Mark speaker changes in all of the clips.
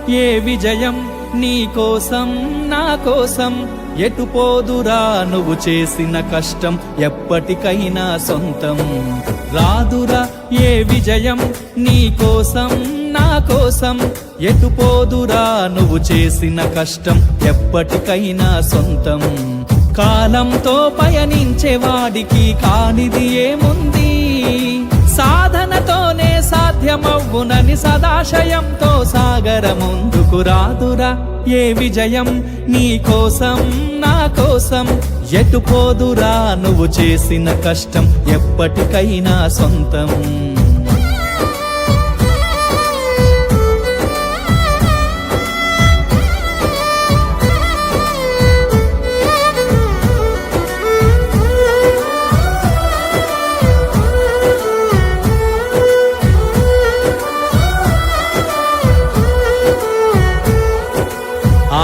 Speaker 1: ఏ విజయం నీ కోసం నా కోసం ఎటు పోదురా నువ్వు చేసిన కష్టం ఎప్పటికైనా సొంతం రాదురా ఏ విజయం నీ కోసం నా కోసం ఎటు పోదురా నువ్వు చేసిన కష్టం ఎప్పటికైనా సొంతం కాలంతో పయనించే వాడికి కానిది ఏముంది సాధనతోనే సాధ్యమవ్వునని సదాశయంతో సాగర ముందుకు రాదురా ఏ విజయం నీ కోసం నా కోసం ఎటు పోదురా నువ్వు చేసిన కష్టం ఎప్పటికైనా సొంతం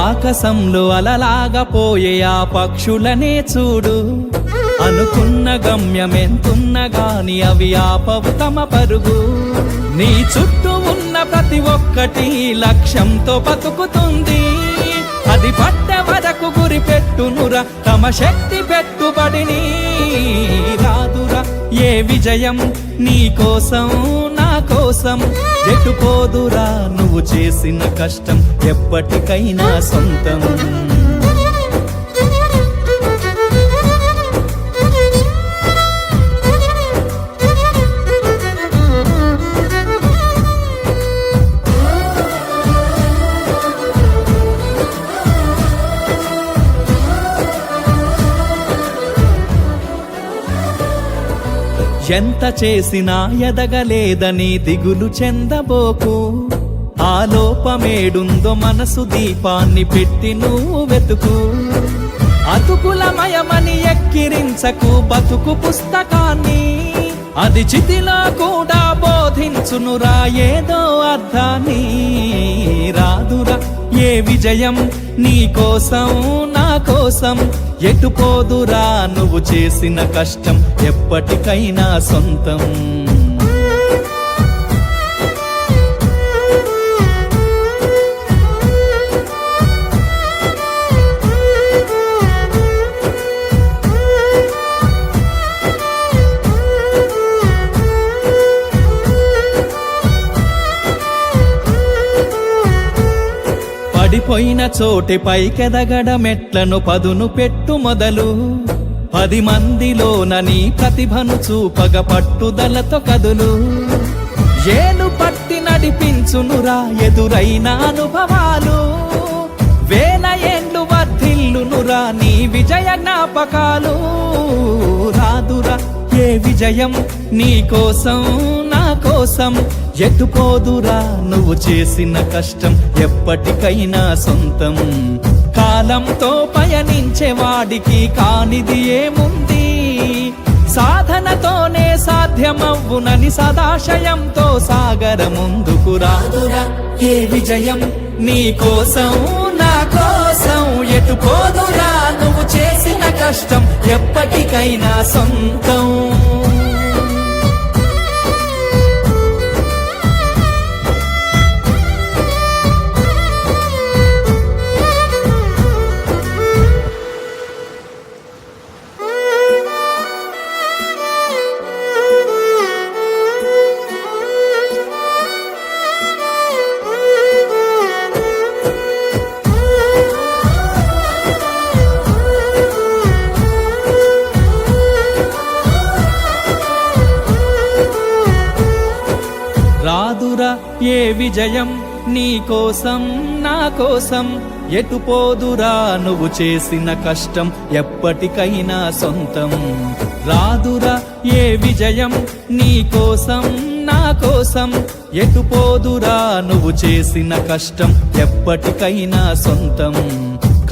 Speaker 1: ఆకాశంలో అలలాగా పోయే ఆ పక్షులనే చూడు అనుకున్న గమ్యమెంతున్న గాని అవి ఆపవు తమ పరుగు నీ చుట్టూ ఉన్న ప్రతి ఒక్కటి లక్ష్యంతో బతుకుతుంది అది పట్టే వరకు గురి పెట్టునురా తమ శక్తి పెట్టుబడిని రాదురా ఏ విజయం నీ కోసం నా కోసం ఎటు పోదురా నువ్వు చేసిన కష్టం ఎప్పటికైనా సొంతం ఎంత చేసినా ఎదగలేదని దిగులు చెందబోకు ఆ లోపమేడుందో మనసు దీపాన్ని పెట్టి నువ్వు వెతుకు అతుకులమయమని ఎక్కిరించకు బతుకు పుస్తకాన్ని అది చితిలో కూడా బోధించునురా ఏదో అర్థాన్ని రాదురా ఏ విజయం నీ కోసం నా కోసం ఎటు పోదురా నువ్వు చేసిన కష్టం ఎప్పటికైనా సొంతం పడిపోయిన చోటి పైకెదగడ మెట్లను పదును పెట్టు మొదలు 10 మందిలోన నీ ప్రతిభను చూపగ పట్టుదలతో కదులు ఏలు పట్టి నడిపించునురా ఎదురైన అనుభవాలు వేల ఏండ్లు వర్ధిల్లునురా నీ విజయ జ్ఞాపకాలు రాదురా ఏ విజయం నీ కోసం నా కోసం ఎటు పోదురా నువ్వు చేసిన కష్టం ఎప్పటికైనా సొంతం కాలంతో పయనించే వాడికి కానిది ఏముంది సాధనతోనే సాధ్యమవ్వునని సదాశయంతో సాగర ముందుకు రాదురా ఏ విజయం నీ కోసం నా కోసం ఎటు పోదురా నువ్వు చేసిన కష్టం ఎప్పటికైనా సొంతం రాదురా ఏ విజయం నీ కోసం నా కోసం ఎటు పోదురా నువ్వు చేసిన కష్టం ఎప్పటికైనా సొంతం రాదురా ఏ విజయం నీ కోసం నా కోసం ఎటు పోదురా నువ్వు చేసిన కష్టం ఎప్పటికైనా సొంతం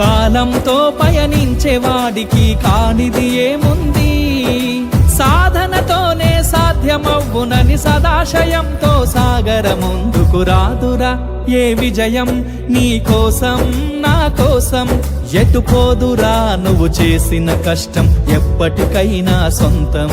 Speaker 1: కాలంతో పయనించే వాడికి కానిది ఏముంది సాధనతోనే సాధ్యమవ్వునని సదాశయంతో సాగర ముందుకు రాదురా ఏ విజయం నీ కోసం నా కోసం ఎటు పోదురా నువ్వు చేసిన కష్టం ఎప్పటికైనా సొంతం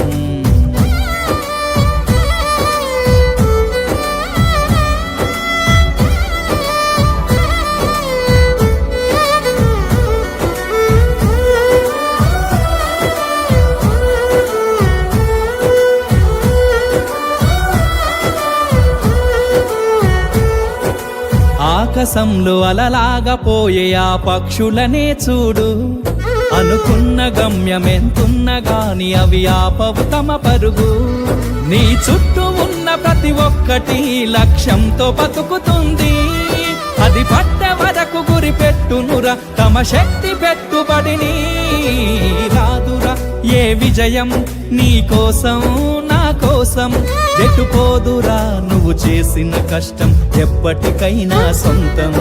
Speaker 1: ఆకాశంలో అలలాగా పోయే ఆ పక్షులనే చూడు. అనుకున్న గమ్యమెంతున్న గాని అవి ఆపవు తమ పరుగు. నీ చుట్టూ ఉన్న ప్రతి ఒక్కటి లక్ష్యంతో బతుకుతుంది. అది పడ్డ వరకు గురి పెట్టునురా తమ శక్తి పెట్టుబడిని. రాదురా ఏ విజయం నీ కోసం నా కోసం. ఎటుపోదురా నువ్వు చేసిన కష్టం ఎప్పటికైనా సొంతం.